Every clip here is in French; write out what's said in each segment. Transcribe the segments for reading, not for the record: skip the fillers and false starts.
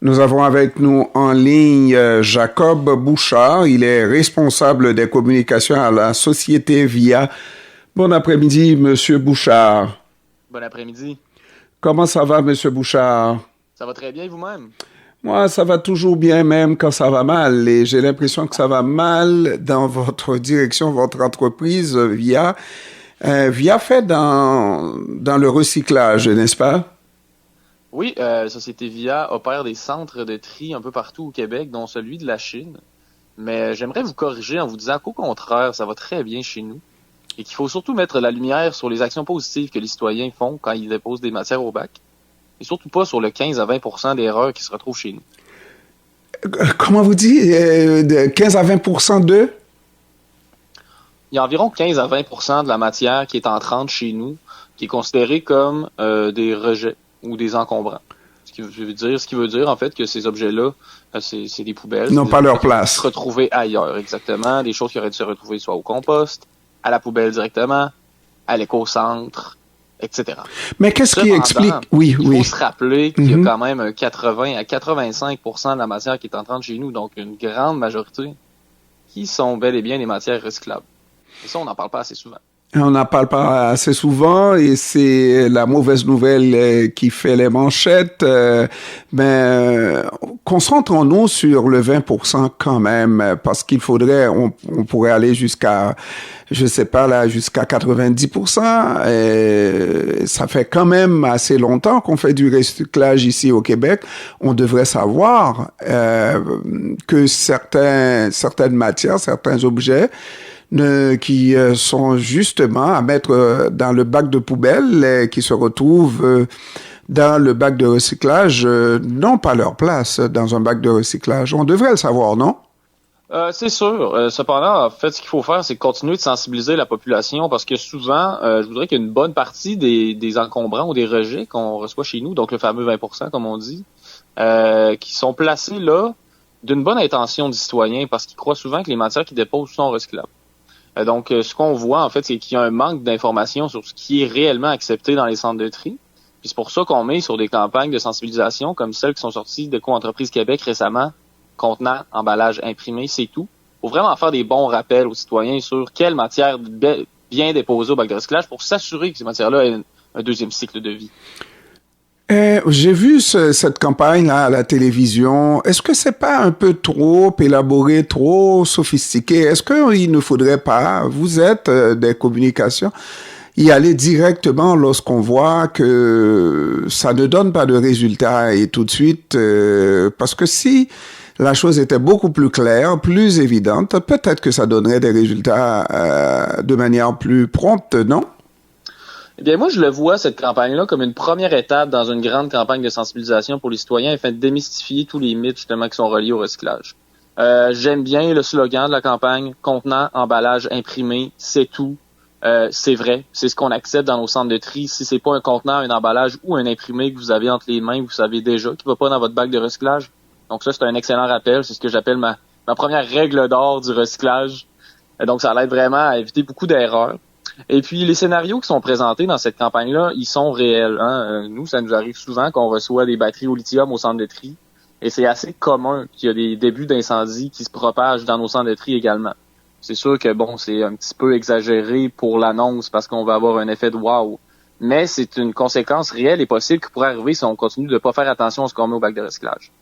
Nous avons avec nous en ligne Jacob Bouchard. Il est responsable des communications à la société VIA. Bon après-midi, Monsieur Bouchard. Bon après-midi. Comment ça va, Monsieur Bouchard? Ça va très bien vous-même? Moi, ça va toujours bien, même quand ça va mal. Et j'ai l'impression que ça va mal dans votre direction, votre entreprise VIA. VIA fait dans le recyclage, n'est-ce pas? Oui, Société VIA opère des centres de tri un peu partout au Québec, dont celui de la Chine. Mais j'aimerais vous corriger en vous disant qu'au contraire, ça va très bien chez nous et qu'il faut surtout mettre la lumière sur les actions positives que les citoyens font quand ils déposent des matières au bac et surtout pas sur le 15 à 20% d'erreurs qui se retrouvent chez nous. Comment vous dites? De 15 à 20% de? Il y a environ 15 à 20% de la matière qui est entrante chez nous, qui est considérée comme des rejets ou des encombrants. Ce qui veut dire en fait que ces objets-là, c'est des poubelles. Ils n'ont pas leur place. Se retrouver ailleurs, exactement. Des choses qui auraient dû se retrouver soit au compost, à la poubelle directement, à l'éco-centre, etc. Mais qu'est-ce qui explique? Il faut se rappeler qu'il y a quand même 80 à 85% de la matière qui est entrante chez nous, donc une grande majorité, qui sont bel et bien des matières recyclables. Et ça, on n'en parle pas assez souvent. On n'en parle pas assez souvent et c'est la mauvaise nouvelle qui fait les manchettes. Concentrons-nous sur le 20% quand même, parce qu'il faudrait, on pourrait aller jusqu'à, je sais pas là, jusqu'à 90%. Et ça fait quand même assez longtemps qu'on fait du recyclage ici au Québec. On devrait savoir que certaines matières, certains objets qui sont justement à mettre dans le bac de poubelle, qui se retrouvent dans le bac de recyclage, n'ont pas leur place dans un bac de recyclage. On devrait le savoir, non? C'est sûr. Cependant, en fait, ce qu'il faut faire, c'est continuer de sensibiliser la population parce que souvent, je voudrais qu'il y ait une bonne partie des encombrants ou des rejets qu'on reçoit chez nous, donc le fameux 20%, comme on dit, qui sont placés là d'une bonne intention du citoyen parce qu'ils croient souvent que les matières qu'ils déposent sont recyclables. Donc, ce qu'on voit, en fait, c'est qu'il y a un manque d'informations sur ce qui est réellement accepté dans les centres de tri. Puis c'est pour ça qu'on met sur des campagnes de sensibilisation comme celles qui sont sorties de Co-entreprise Québec récemment, contenant, emballage imprimé, c'est tout. Faut vraiment faire des bons rappels aux citoyens sur quelle matière bien déposer au bac de recyclage pour s'assurer que ces matières-là aient un deuxième cycle de vie. J'ai vu cette campagne-là à la télévision. Est-ce que c'est pas un peu trop élaboré, trop sophistiqué? Est-ce qu'il ne faudrait pas, vous êtes des communications, y aller directement lorsqu'on voit que ça ne donne pas de résultat et tout de suite, parce que si la chose était beaucoup plus claire, plus évidente, peut-être que ça donnerait des résultats de manière plus prompte, non? Eh bien, moi, je le vois, cette campagne-là, comme une première étape dans une grande campagne de sensibilisation pour les citoyens afin de démystifier tous les mythes, justement, qui sont reliés au recyclage. J'aime bien le slogan de la campagne, contenant, emballage imprimé, c'est tout. C'est vrai, c'est ce qu'on accepte dans nos centres de tri. Si c'est pas un contenant, un emballage ou un imprimé que vous avez entre les mains, vous savez déjà, qui va pas dans votre bac de recyclage. Donc ça, c'est un excellent rappel. C'est ce que j'appelle ma première règle d'or du recyclage. Donc ça l'aide vraiment à éviter beaucoup d'erreurs. Et puis, les scénarios qui sont présentés dans cette campagne-là, ils sont réels. Nous, ça nous arrive souvent qu'on reçoit des batteries au lithium au centre de tri. Et c'est assez commun qu'il y a des débuts d'incendie qui se propagent dans nos centres de tri également. C'est sûr que, bon, c'est un petit peu exagéré pour l'annonce parce qu'on va avoir un effet de wow. Mais c'est une conséquence réelle et possible qui pourrait arriver si on continue de ne pas faire attention à ce qu'on met au bac de recyclage.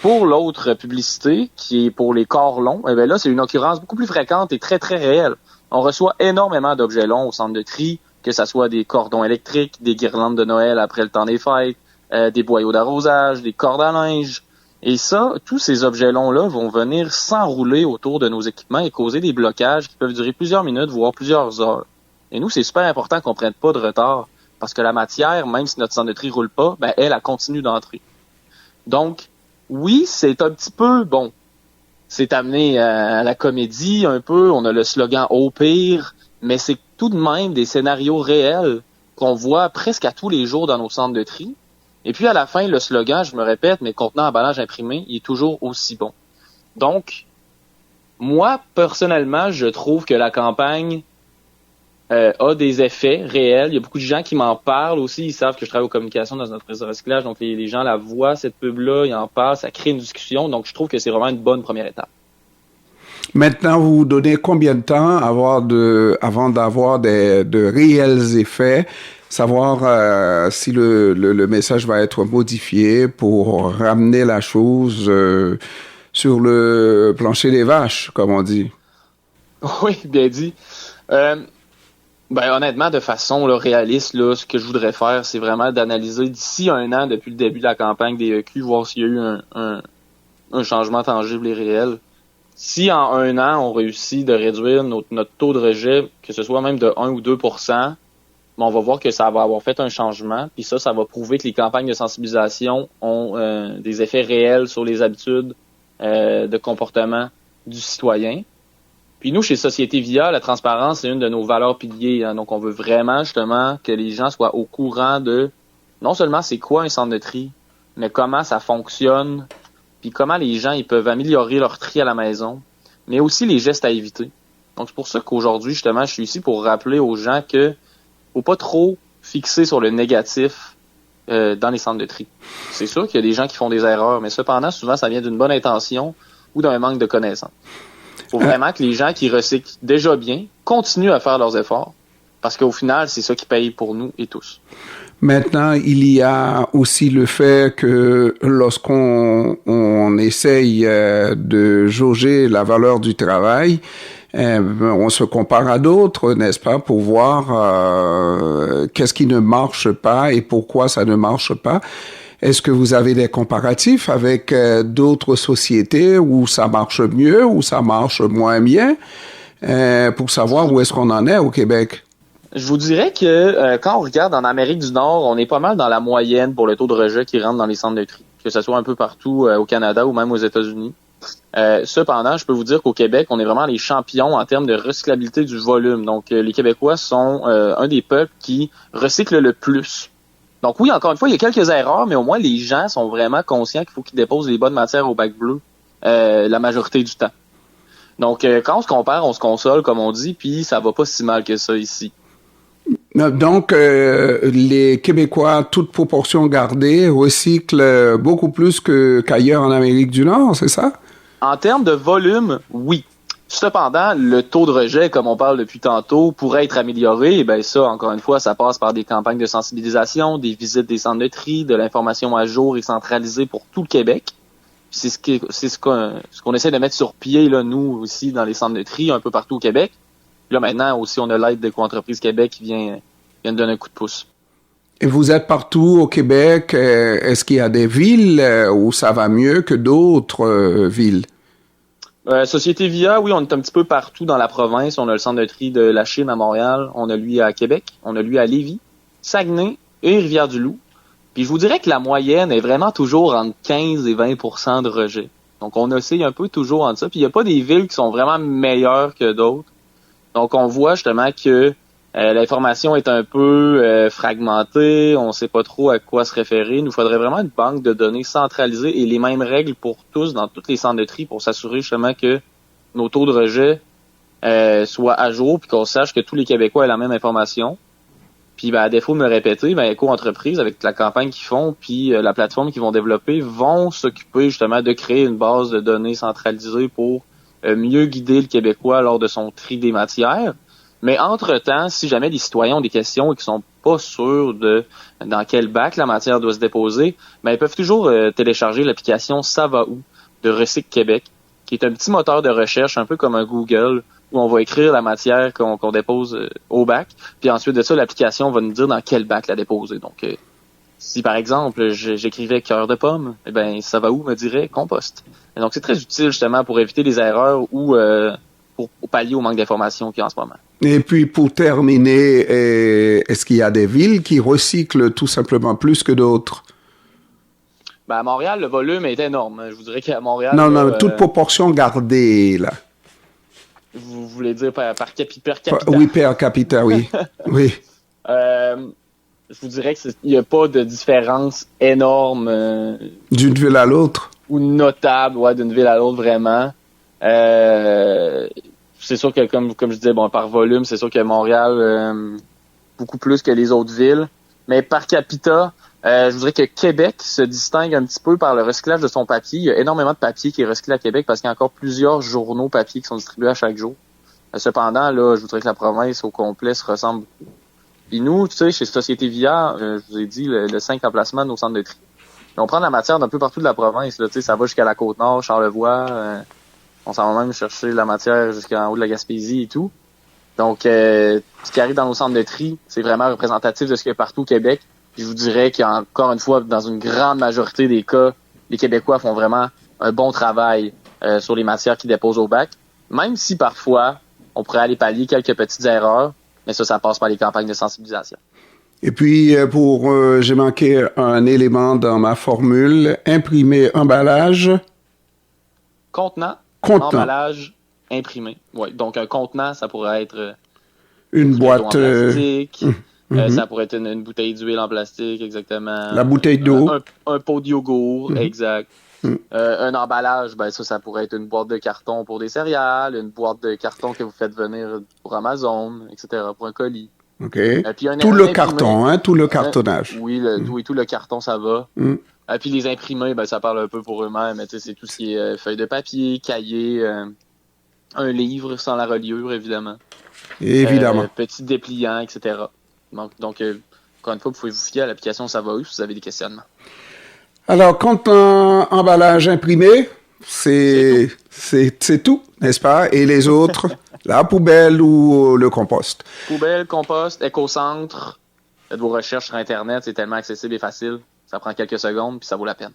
Pour l'autre publicité, qui est pour les corps longs, eh bien là, c'est une occurrence beaucoup plus fréquente et très, très réelle. On reçoit énormément d'objets longs au centre de tri, que ce soit des cordons électriques, des guirlandes de Noël après le temps des fêtes, des boyaux d'arrosage, des cordes à linge. Et ça, tous ces objets longs-là vont venir s'enrouler autour de nos équipements et causer des blocages qui peuvent durer plusieurs minutes, voire plusieurs heures. Et nous, c'est super important qu'on prenne pas de retard, parce que la matière, même si notre centre de tri roule pas, ben elle continue d'entrer. Donc, oui, c'est un petit peu, bon, c'est amené à la comédie un peu, on a le slogan « au pire », mais c'est tout de même des scénarios réels qu'on voit presque à tous les jours dans nos centres de tri. Et puis à la fin, le slogan, je me répète, mais contenant emballage imprimé, il est toujours aussi bon. Donc, moi, personnellement, je trouve que la campagne a des effets réels. Il y a beaucoup de gens qui m'en parlent aussi. Ils savent que je travaille aux communications dans une entreprise de recyclage. Donc, les gens la voient, cette pub-là, ils en parlent, ça crée une discussion. Donc, je trouve que c'est vraiment une bonne première étape. Maintenant, vous vous donnez combien de temps avant d'avoir de réels effets, savoir si le message va être modifié pour ramener la chose sur le plancher des vaches, comme on dit. Oui, bien dit. Honnêtement, de façon là, réaliste, là, ce que je voudrais faire, c'est vraiment d'analyser d'ici 1 an, depuis le début de la campagne des EQ, voir s'il y a eu un changement tangible et réel. Si en 1 an, on réussit de réduire notre taux de rejet, que ce soit même de 1 ou 2%, on va voir que ça va avoir fait un changement. Puis ça va prouver que les campagnes de sensibilisation ont des effets réels sur les habitudes de comportement du citoyen. Puis nous, chez Société Via, la transparence, c'est une de nos valeurs piliers. Hein. Donc, on veut vraiment, justement, que les gens soient au courant de non seulement c'est quoi un centre de tri, mais comment ça fonctionne, puis comment les gens ils peuvent améliorer leur tri à la maison, mais aussi les gestes à éviter. Donc, c'est pour ça qu'aujourd'hui, justement, je suis ici pour rappeler aux gens que faut pas trop fixer sur le négatif dans les centres de tri. C'est sûr qu'il y a des gens qui font des erreurs, mais cependant, souvent, ça vient d'une bonne intention ou d'un manque de connaissances. Il faut vraiment que les gens qui recyclent déjà bien continuent à faire leurs efforts, parce qu'au final, c'est ça qui paye pour nous et tous. Maintenant, il y a aussi le fait que lorsqu'on essaye de jauger la valeur du travail, on se compare à d'autres, n'est-ce pas, pour voir qu'est-ce qui ne marche pas et pourquoi ça ne marche pas. Est-ce que vous avez des comparatifs avec d'autres sociétés où ça marche mieux, où ça marche moins bien, pour savoir où est-ce qu'on en est au Québec? Je vous dirais que quand on regarde en Amérique du Nord, on est pas mal dans la moyenne pour le taux de rejet qui rentre dans les centres de tri, que ce soit un peu partout au Canada ou même aux États-Unis. Cependant, je peux vous dire qu'au Québec, on est vraiment les champions en termes de recyclabilité du volume. Donc, les Québécois sont un des peuples qui recyclent le plus. Donc oui, encore une fois, il y a quelques erreurs, mais au moins les gens sont vraiment conscients qu'il faut qu'ils déposent les bonnes matières au bac bleu la majorité du temps. Donc, quand on se compare, on se console, comme on dit, puis ça va pas si mal que ça ici. Donc, les Québécois, toute proportion gardée, recyclent beaucoup plus qu'ailleurs en Amérique du Nord, c'est ça? En termes de volume, oui. Cependant, le taux de rejet, comme on parle depuis tantôt, pourrait être amélioré. Et bien ça, encore une fois, ça passe par des campagnes de sensibilisation, des visites des centres de tri, de l'information à jour et centralisée pour tout le Québec. C'est ce qu'on essaie de mettre sur pied, là, nous aussi, dans les centres de tri, un peu partout au Québec. Là, maintenant, aussi, on a l'aide d'Éco-entreprise Québec qui vient nous donner un coup de pouce. Et vous êtes partout au Québec. Est-ce qu'il y a des villes où ça va mieux que d'autres villes? Société Via, oui, on est un petit peu partout dans la province. On a le centre de tri de la Chine à Montréal. On a lui à Québec. On a lui à Lévis, Saguenay et Rivière-du-Loup. Puis je vous dirais que la moyenne est vraiment toujours entre 15 et 20% de rejet. Donc on oscille un peu toujours entre ça. Puis il n'y a pas des villes qui sont vraiment meilleures que d'autres. Donc on voit justement que l'information est un peu fragmentée, on ne sait pas trop à quoi se référer. Il nous faudrait vraiment une banque de données centralisée et les mêmes règles pour tous dans tous les centres de tri pour s'assurer justement que nos taux de rejet soient à jour puis qu'on sache que tous les Québécois aient la même information. Puis à défaut de me répéter, Éco-entreprise, avec la campagne qu'ils font puis la plateforme qu'ils vont développer, vont s'occuper justement de créer une base de données centralisée pour mieux guider le Québécois lors de son tri des matières. Mais entre-temps, si jamais les citoyens ont des questions et qu'ils sont pas sûrs de dans quel bac la matière doit se déposer, ils peuvent toujours télécharger l'application Ça va où de Recyc Québec, qui est un petit moteur de recherche, un peu comme un Google, où on va écrire la matière qu'on dépose au bac, puis ensuite de ça, l'application va nous dire dans quel bac la déposer. Donc, si par exemple, j'écrivais cœur de pomme, Ça va où me dirait compost. Et donc, c'est très utile justement pour éviter les erreurs ou pour pallier au manque d'informations qu'il y a en ce moment. Et puis, pour terminer, est-ce qu'il y a des villes qui recyclent tout simplement plus que d'autres? À Montréal, le volume est énorme. Je vous dirais qu'à Montréal... Non, toute proportion gardée, là. Vous voulez dire par capita? Oui, per capita, oui. Oui. Je vous dirais qu'il n'y a pas de différence énorme. D'une ville à l'autre? Ou notable, d'une ville à l'autre, vraiment. c'est sûr que comme je disais, bon, par volume, c'est sûr que Montréal beaucoup plus que les autres villes. Mais par capita, je voudrais que Québec se distingue un petit peu par le recyclage de son papier. Il y a énormément de papier qui est recyclé à Québec parce qu'il y a encore plusieurs journaux papier qui sont distribués à chaque jour. Cependant, là, je voudrais que la province au complet se ressemble. Puis nous, tu sais, chez Société Via, je vous ai dit, le 5 emplacements de nos centres de tri. On prend la matière d'un peu partout de la province. Là, tu sais, ça va jusqu'à la Côte-Nord, Charlevoix. On s'en va même chercher la matière jusqu'en haut de la Gaspésie et tout. Donc, ce qui arrive dans nos centres de tri, c'est vraiment représentatif de ce qu'il y a partout au Québec. Puis je vous dirais qu'encore une fois, dans une grande majorité des cas, les Québécois font vraiment un bon travail sur les matières qu'ils déposent au bac. Même si parfois, on pourrait aller pallier quelques petites erreurs, mais ça passe par les campagnes de sensibilisation. Et puis, j'ai manqué un élément dans ma formule, imprimer emballage, Contenant, contenant. emballage, imprimé. Ouais, donc un contenant, ça pourrait être une Une bouteille d'eau en boîte, plastique, mhm. ça pourrait être une bouteille d'huile en plastique, exactement. La bouteille d'eau. Un pot de yogourt, Mhm. exact. Mhm. Un emballage, ben ça pourrait être une boîte de carton pour des céréales, une boîte de carton que vous faites venir pour Amazon, etc., pour un colis. OK. Puis Tout un le imprimé, carton, hein, tout le cartonnage. oui, tout le carton, ça va. Mhm. Puis les imprimés, ben ça parle un peu pour eux-mêmes, mais tu sais, c'est tout ce qui est feuilles de papier, cahier, un livre sans la reliure, évidemment. Évidemment. Petit dépliant, etc. Donc encore une fois, vous pouvez vous fier à l'application Ça va où si vous avez des questionnements. Alors, contenant, emballage imprimé, C'est tout. c'est tout, n'est-ce pas? Et les autres, la poubelle ou le compost. Poubelle, compost, éco-centre, faites vos recherches sur Internet, c'est tellement accessible et facile. Ça prend quelques secondes, puis ça vaut la peine.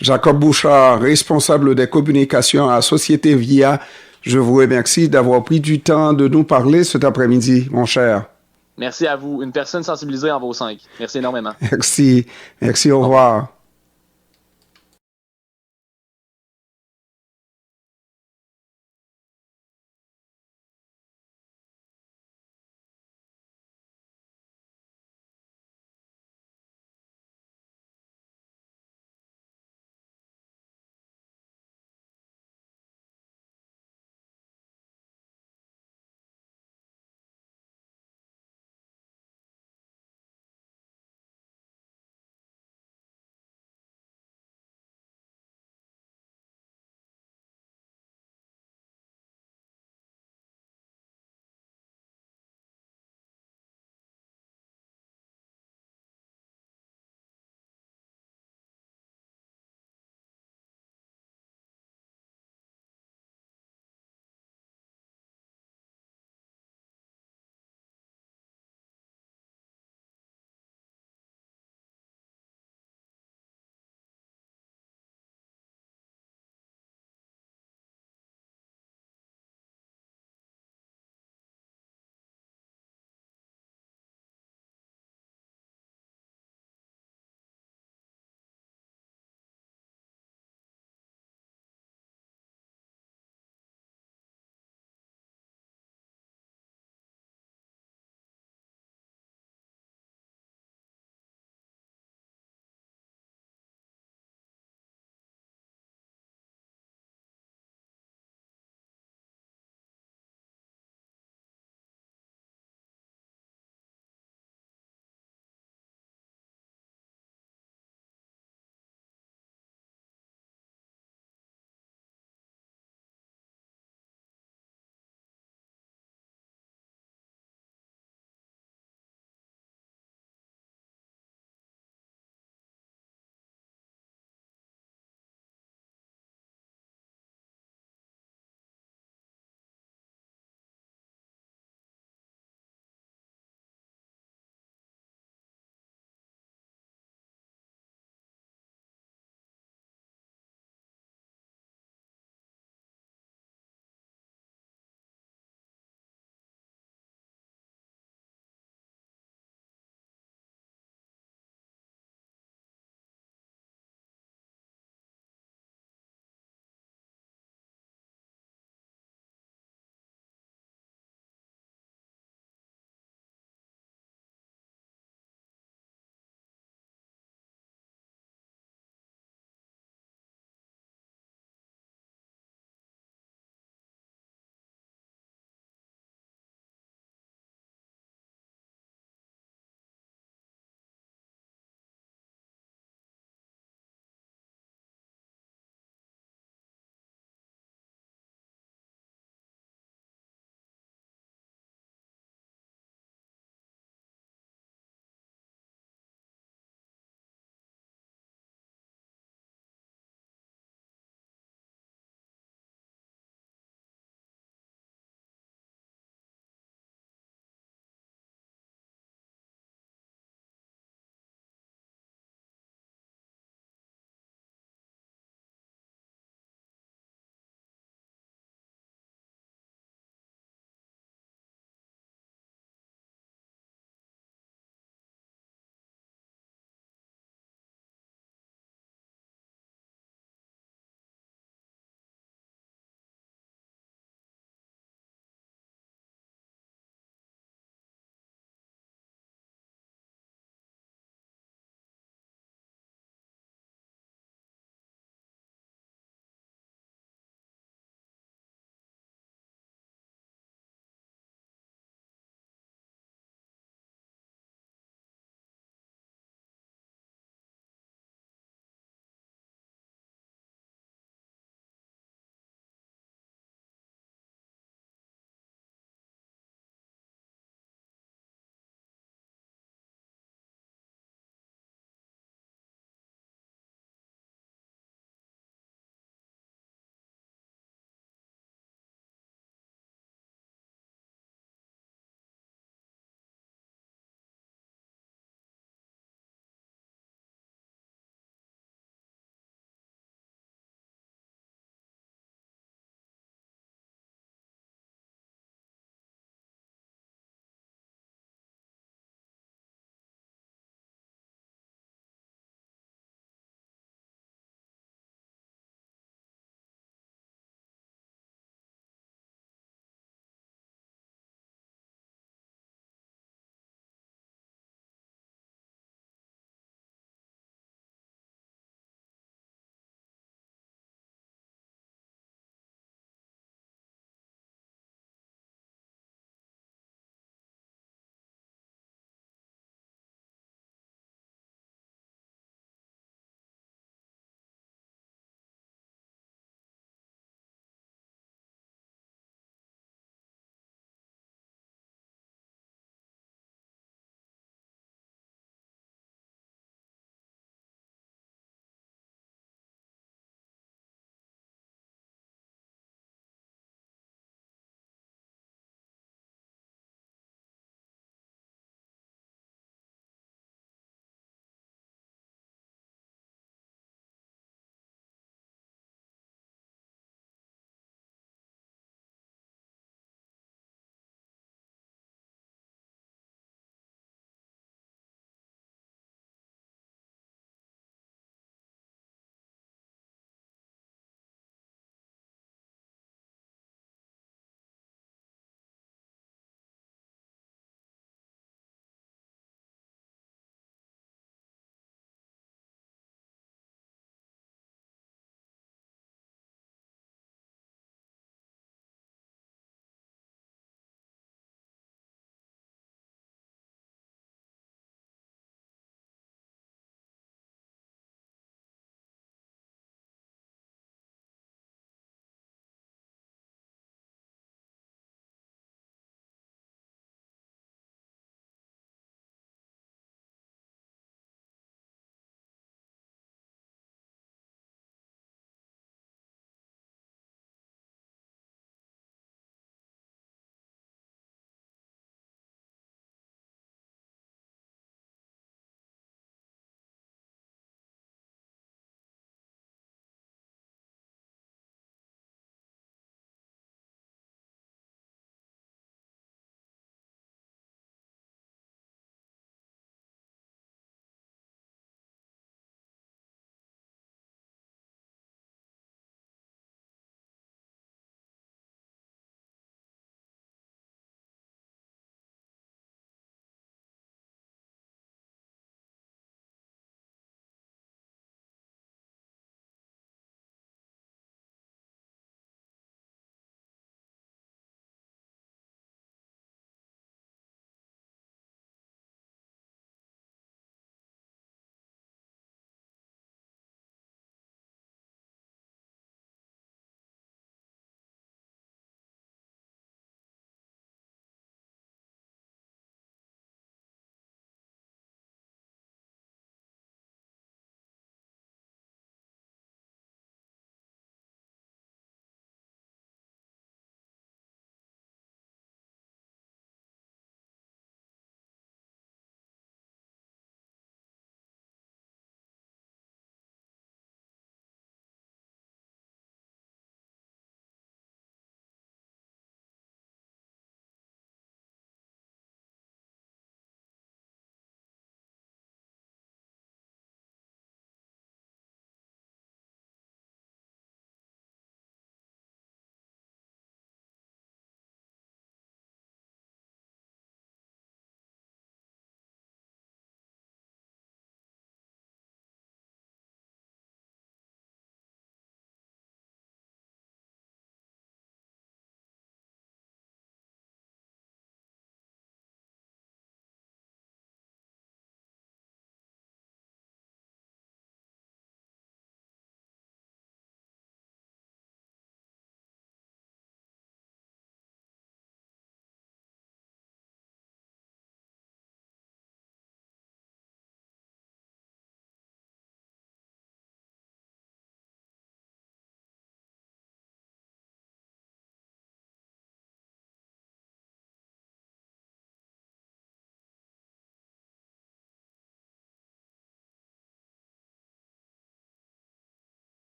Jacob Bouchard, responsable des communications à Société Via, je vous remercie d'avoir pris du temps de nous parler cet après-midi, mon cher. Merci à vous. Une personne sensibilisée en vaut 5. Merci énormément. Merci. Merci, au Au revoir. revoir.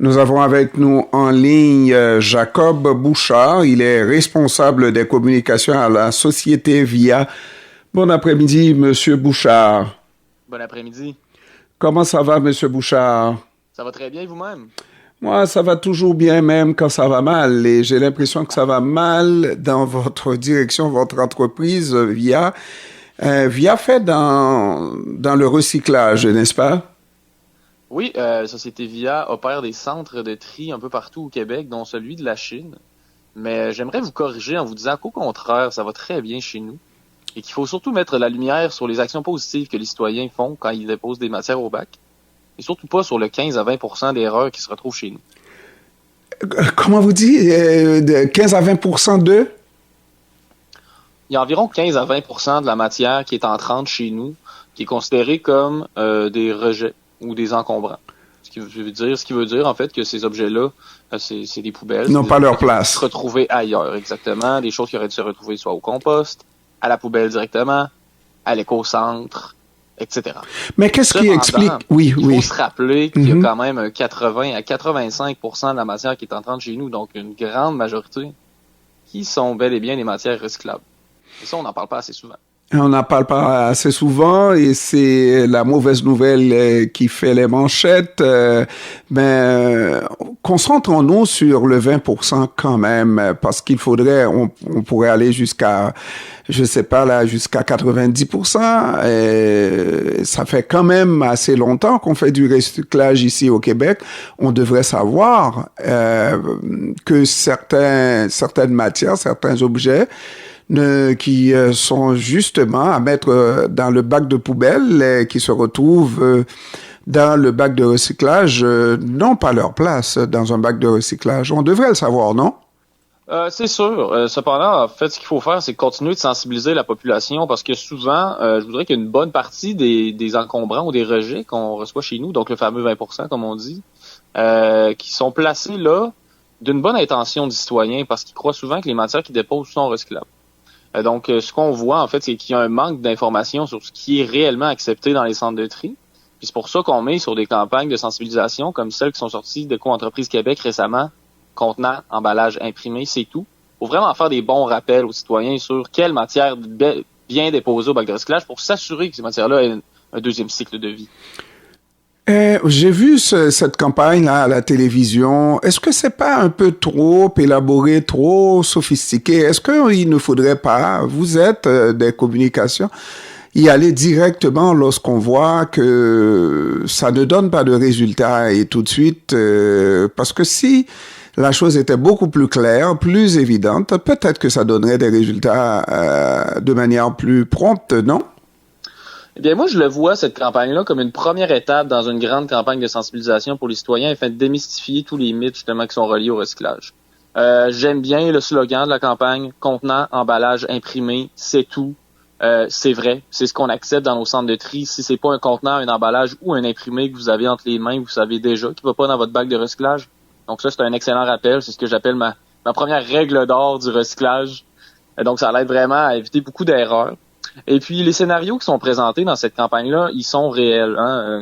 Nous avons avec nous en ligne Jacob Bouchard. Il est responsable des communications à la société VIA. Bon après-midi, Monsieur Bouchard. Bon après-midi. Comment ça va, Monsieur Bouchard? Ça va très bien vous-même? Moi, ça va toujours bien, même quand ça va mal. Et j'ai l'impression que ça va mal dans votre direction, votre entreprise VIA. VIA fait dans le recyclage, n'est-ce pas? Oui, Société VIA opère des centres de tri un peu partout au Québec, dont celui de la Chine. Mais j'aimerais vous corriger en vous disant qu'au contraire, ça va très bien chez nous et qu'il faut surtout mettre la lumière sur les actions positives que les citoyens font quand ils déposent des matières au bac et surtout pas sur le 15 à 20% d'erreurs qui se retrouvent chez nous. Comment vous dites? De 15 à 20% de? Il y a environ 15 à 20% de la matière qui est entrante chez nous, qui est considérée comme des rejets ou des encombrants. Ce qui veut dire en fait que ces objets-là, c'est des poubelles. Ils n'ont pas leur place. Se retrouver ailleurs, exactement. Des choses qui auraient dû se retrouver soit au compost, à la poubelle directement, à l'éco-centre, etc. Mais qu'est-ce qui explique? Il faut se rappeler qu'il y a quand même 80 à 85% de la matière qui est entrante chez nous, donc une grande majorité, qui sont bel et bien des matières recyclables. Et ça, on n'en parle pas assez souvent. On n'en parle pas assez souvent et c'est la mauvaise nouvelle qui fait les manchettes. Mais concentrons-nous sur le 20% quand même, parce qu'il faudrait, on pourrait aller jusqu'à, je sais pas là, jusqu'à 90%. Et ça fait quand même assez longtemps qu'on fait du recyclage ici au Québec. On devrait savoir que certaines matières, certains objets qui sont justement à mettre dans le bac de poubelle, qui se retrouvent dans le bac de recyclage, n'ont pas leur place dans un bac de recyclage. On devrait le savoir, non? C'est sûr. Cependant, en fait, ce qu'il faut faire, c'est continuer de sensibiliser la population parce que souvent, je voudrais qu'il y ait une bonne partie des encombrants ou des rejets qu'on reçoit chez nous, donc le fameux 20%, comme on dit, qui sont placés là d'une bonne intention du citoyen parce qu'ils croient souvent que les matières qu'ils déposent sont recyclables. Donc, ce qu'on voit, en fait, c'est qu'il y a un manque d'informations sur ce qui est réellement accepté dans les centres de tri. Puis c'est pour ça qu'on met sur des campagnes de sensibilisation comme celles qui sont sorties de Co-entreprise Québec récemment, contenant, emballage imprimé, c'est tout. Faut vraiment faire des bons rappels aux citoyens sur quelle matière bien déposer au bac de recyclage pour s'assurer que ces matières-là aient un deuxième cycle de vie. J'ai vu cette campagne-là à la télévision. Est-ce que c'est pas un peu trop élaboré, trop sophistiqué? Est-ce qu'il ne faudrait pas, vous êtes des communications, y aller directement lorsqu'on voit que ça ne donne pas de résultat et tout de suite, parce que si la chose était beaucoup plus claire, plus évidente, peut-être que ça donnerait des résultats de manière plus prompte, non? Eh bien, moi, je le vois, cette campagne-là, comme une première étape dans une grande campagne de sensibilisation pour les citoyens afin de démystifier tous les mythes, justement, qui sont reliés au recyclage. J'aime bien le slogan de la campagne, contenant, emballage imprimé, c'est tout. C'est vrai, c'est ce qu'on accepte dans nos centres de tri. Si c'est pas un contenant, un emballage ou un imprimé que vous avez entre les mains, vous savez déjà qu'il va pas dans votre bac de recyclage. Donc ça, c'est un excellent rappel. C'est ce que j'appelle ma première règle d'or du recyclage. Donc ça l'aide vraiment à éviter beaucoup d'erreurs. Et puis, les scénarios qui sont présentés dans cette campagne-là, ils sont réels.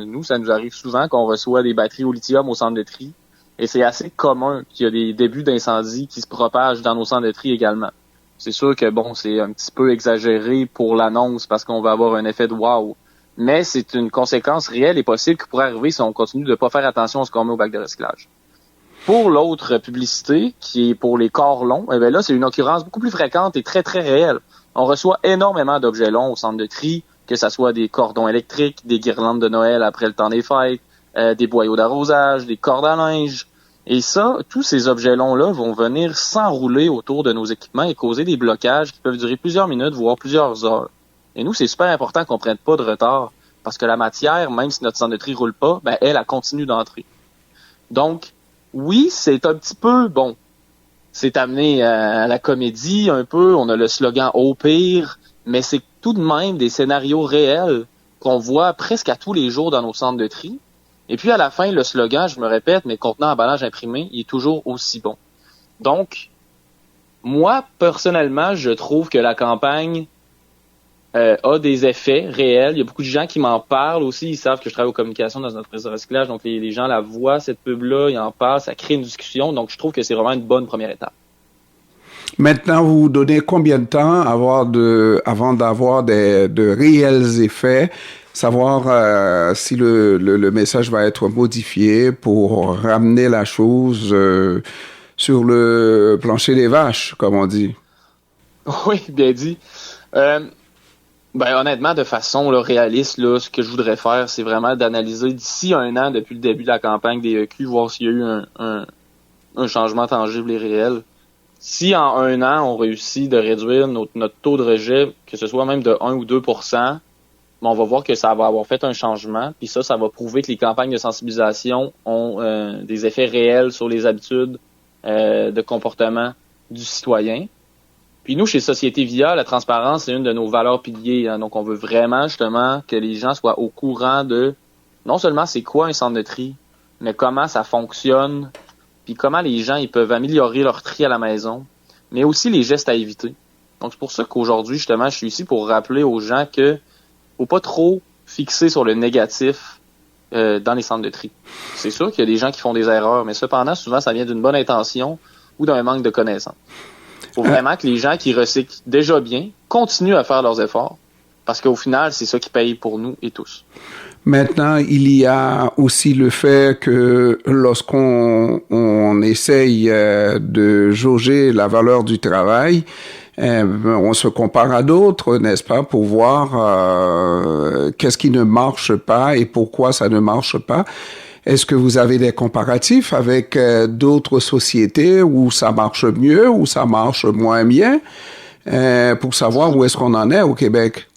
Nous, ça nous arrive souvent qu'on reçoit des batteries au lithium au centre de tri. Et c'est assez commun qu'il y a des débuts d'incendie qui se propagent dans nos centres de tri également. C'est sûr que, bon, c'est un petit peu exagéré pour l'annonce parce qu'on va avoir un effet de wow. Mais c'est une conséquence réelle et possible qui pourrait arriver si on continue de ne pas faire attention à ce qu'on met au bac de recyclage. Pour l'autre publicité, qui est pour les corps longs, eh bien là, c'est une occurrence beaucoup plus fréquente et très, très réelle. On reçoit énormément d'objets longs au centre de tri, que ce soit des cordons électriques, des guirlandes de Noël après le temps des fêtes, des boyaux d'arrosage, des cordes à linge. Et ça, tous ces objets longs-là vont venir s'enrouler autour de nos équipements et causer des blocages qui peuvent durer plusieurs minutes, voire plusieurs heures. Et nous, c'est super important qu'on prenne pas de retard, parce que la matière, même si notre centre de tri roule pas, ben elle continue d'entrer. Donc, oui, c'est un petit peu, bon, c'est amené à la comédie un peu, on a le slogan « au pire », mais c'est tout de même des scénarios réels qu'on voit presque à tous les jours dans nos centres de tri. Et puis à la fin, le slogan, je me répète, mais contenant emballage imprimé, il est toujours aussi bon. Donc, moi, personnellement, je trouve que la campagne a des effets réels. Il y a beaucoup de gens qui m'en parlent aussi. Ils savent que je travaille aux communications dans une entreprise de recyclage. Donc, les gens la voient, cette pub-là, ils en parlent, ça crée une discussion. Donc, je trouve que c'est vraiment une bonne première étape. Maintenant, vous vous donnez combien de temps avant d'avoir de réels effets, savoir si le message va être modifié pour ramener la chose sur le plancher des vaches, comme on dit. Oui, bien dit. Honnêtement, de façon là, réaliste, là, ce que je voudrais faire, c'est vraiment d'analyser d'ici 1 an, depuis le début de la campagne des EQ, voir s'il y a eu un changement tangible et réel. Si en 1 an, on réussit de réduire notre taux de rejet, que ce soit même de 1 ou 2%, on va voir que ça va avoir fait un changement. Puis ça va prouver que les campagnes de sensibilisation ont des effets réels sur les habitudes de comportement du citoyen. Puis nous, chez Société Via, la transparence, c'est une de nos valeurs piliers. Hein. Donc, on veut vraiment, justement, que les gens soient au courant de non seulement c'est quoi un centre de tri, mais comment ça fonctionne, puis comment les gens ils peuvent améliorer leur tri à la maison, mais aussi les gestes à éviter. Donc, c'est pour ça qu'aujourd'hui, justement, je suis ici pour rappeler aux gens que faut pas trop fixer sur le négatif dans les centres de tri. C'est sûr qu'il y a des gens qui font des erreurs, mais cependant, souvent, ça vient d'une bonne intention ou d'un manque de connaissances. Il faut vraiment que les gens qui recyclent déjà bien continuent à faire leurs efforts, parce qu'au final, c'est ça qui paye pour nous et tous. Maintenant, il y a aussi le fait que lorsqu'on essaye de jauger la valeur du travail, on se compare à d'autres, n'est-ce pas, pour voir qu'est-ce qui ne marche pas et pourquoi ça ne marche pas. Est-ce que vous avez des comparatifs avec d'autres sociétés où ça marche mieux, où ça marche moins bien, pour savoir où est-ce qu'on en est au Québec?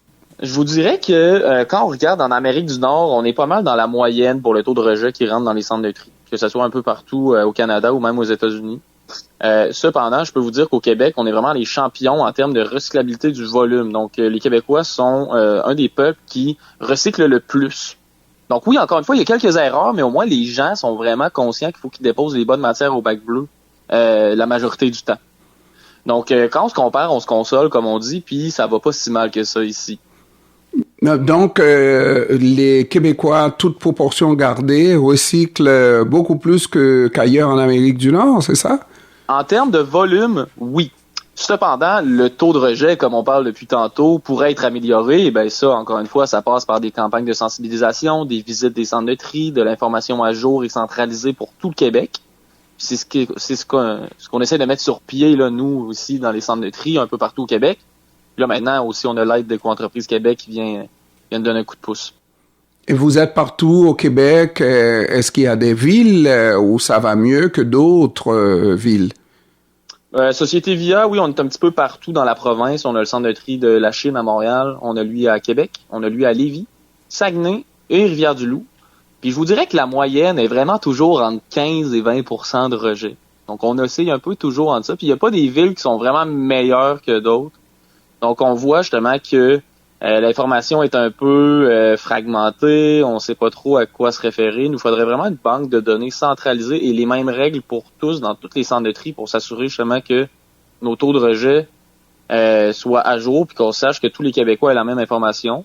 Je vous dirais que quand on regarde en Amérique du Nord, on est pas mal dans la moyenne pour le taux de rejet qui rentre dans les centres de tri, que ce soit un peu partout au Canada ou même aux États-Unis. Cependant, je peux vous dire qu'au Québec, on est vraiment les champions en termes de recyclabilité du volume. Donc, les Québécois sont un des peuples qui recyclent le plus. Donc oui, encore une fois, il y a quelques erreurs, mais au moins les gens sont vraiment conscients qu'il faut qu'ils déposent les bonnes matières au bac bleu la majorité du temps. Donc, quand on se compare, on se console, comme on dit, puis ça va pas si mal que ça ici. Donc, les Québécois, toute proportion gardée, recyclent beaucoup plus qu'ailleurs en Amérique du Nord, c'est ça? En termes de volume, oui. Cependant, le taux de rejet, comme on parle depuis tantôt, pourrait être amélioré. Et bien ça, encore une fois, ça passe par des campagnes de sensibilisation, des visites des centres de tri, de l'information à jour et centralisée pour tout le Québec. C'est ce qu'on essaie de mettre sur pied, là, nous aussi, dans les centres de tri, un peu partout au Québec. Là, maintenant, aussi, on a l'aide d'Éco-entreprise Québec qui vient nous donner un coup de pouce. Et vous êtes partout au Québec. Est-ce qu'il y a des villes où ça va mieux que d'autres villes? Société Via, oui, on est un petit peu partout dans la province. On a le centre de tri de la Chine à Montréal. On a lui à Québec. On a lui à Lévis, Saguenay et Rivière-du-Loup. Puis je vous dirais que la moyenne est vraiment toujours entre 15 et 20% de rejet. Donc on oscille un peu toujours entre ça. Puis il n'y a pas des villes qui sont vraiment meilleures que d'autres. Donc on voit justement que l'information est un peu fragmentée, on ne sait pas trop à quoi se référer. Il nous faudrait vraiment une banque de données centralisée et les mêmes règles pour tous dans tous les centres de tri pour s'assurer justement que nos taux de rejet soient à jour puis qu'on sache que tous les Québécois aient la même information.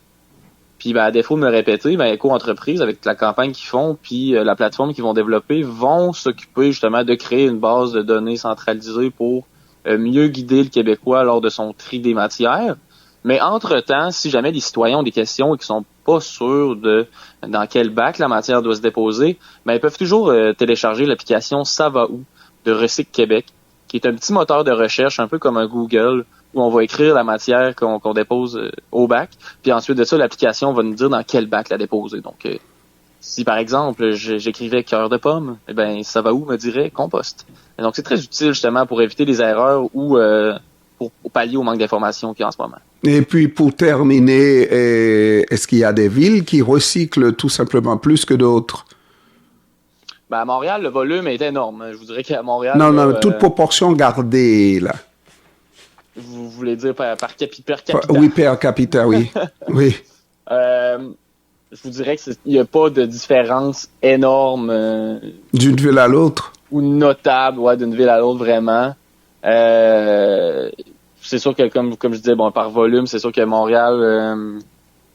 Puis à défaut de me répéter, Éco-entreprise, avec la campagne qu'ils font puis la plateforme qu'ils vont développer, vont s'occuper justement de créer une base de données centralisée pour mieux guider le Québécois lors de son tri des matières. Mais entre-temps, si jamais les citoyens ont des questions et qu'ils sont pas sûrs de dans quel bac la matière doit se déposer, ils peuvent toujours télécharger l'application Ça va où de Recyc Québec, qui est un petit moteur de recherche, un peu comme un Google, où on va écrire la matière qu'on dépose au bac, puis ensuite de ça, l'application va nous dire dans quel bac la déposer. Donc, si par exemple, j'écrivais cœur de pomme, Ça va où me dirait compost. Et donc, c'est très utile justement pour éviter les erreurs ou pour pallier au manque d'informations qu'il y a en ce moment. Et puis, pour terminer, est-ce qu'il y a des villes qui recyclent tout simplement plus que d'autres? À Montréal, le volume est énorme. Je vous dirais qu'à Montréal... Non, toute proportion gardée, là. Vous voulez dire par capita? Oui, per capita, oui. Oui. Je vous dirais qu'il n'y a pas de différence énorme. D'une ville à l'autre? Ou notable, d'une ville à l'autre, vraiment. c'est sûr que, comme je disais, bon, par volume, c'est sûr que Montréal,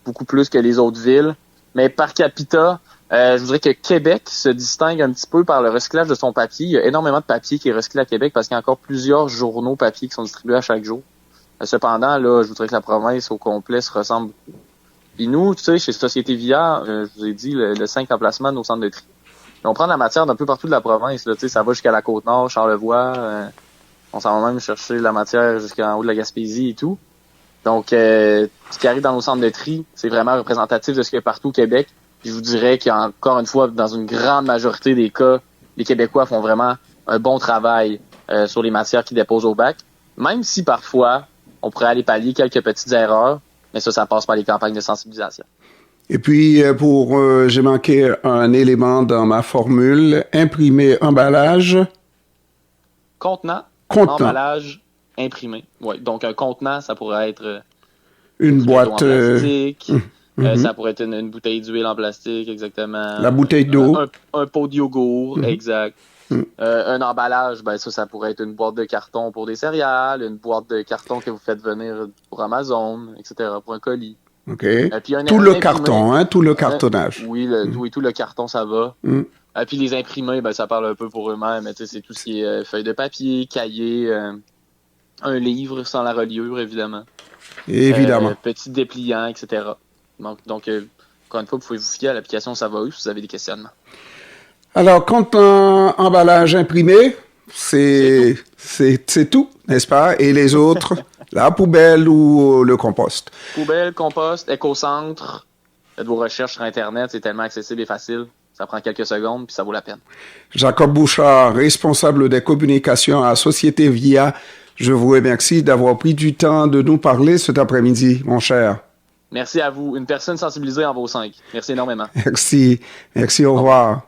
beaucoup plus que les autres villes. Mais par capita, je voudrais que Québec se distingue un petit peu par le recyclage de son papier. Il y a énormément de papier qui est recyclé à Québec parce qu'il y a encore plusieurs journaux papier qui sont distribués à chaque jour. Cependant, là, je voudrais que la province au complet se ressemble. Puis nous, tu sais, chez Société Via, je vous ai dit, le 5 emplacements de nos centres de tri. On prend de la matière d'un peu partout de la province. Là, tu sais, ça va jusqu'à la Côte-Nord, Charlevoix. On s'en va même chercher la matière jusqu'en haut de la Gaspésie et tout. Donc, ce qui arrive dans nos centres de tri, c'est vraiment représentatif de ce qu'il y a partout au Québec. Puis je vous dirais qu'encore une fois, dans une grande majorité des cas, les Québécois font vraiment un bon travail sur les matières qu'ils déposent au bac. Même si parfois, on pourrait aller pallier quelques petites erreurs, mais ça passe par les campagnes de sensibilisation. Et puis, j'ai manqué un élément dans ma formule, imprimer, emballage. Contenant. Emballage, imprimé. Oui, donc un contenant, ça pourrait être une boîte en plastique, ça pourrait être une bouteille d'huile en plastique, exactement. La bouteille d'eau. Un pot de yogourt, exact. Un emballage, ça pourrait être une boîte de carton pour des céréales, une boîte de carton que vous faites venir pour Amazon, etc., pour un colis. OK. Tout le carton, hein, tout le cartonnage. Oui, tout le carton, ça va. Puis les imprimés, ça parle un peu pour eux-mêmes. C'est tout ce qui est feuilles de papier, cahier, un livre sans la reliure, évidemment. Évidemment. Petit dépliant, etc. Donc, encore une fois, vous pouvez vous fier à l'application Ça va où si vous avez des questionnements. Alors, quand un emballage imprimé, c'est tout, n'est-ce pas? Et les autres, la poubelle ou le compost? Poubelle, compost, éco-centre. Faites vos recherches sur Internet, c'est tellement accessible et facile. Ça prend quelques secondes, puis ça vaut la peine. Jacob Bouchard, responsable des communications à Société Via, je vous remercie d'avoir pris du temps de nous parler cet après-midi, mon cher. Merci à vous. Une personne sensibilisée en vaut 5. Merci énormément. Merci, au revoir.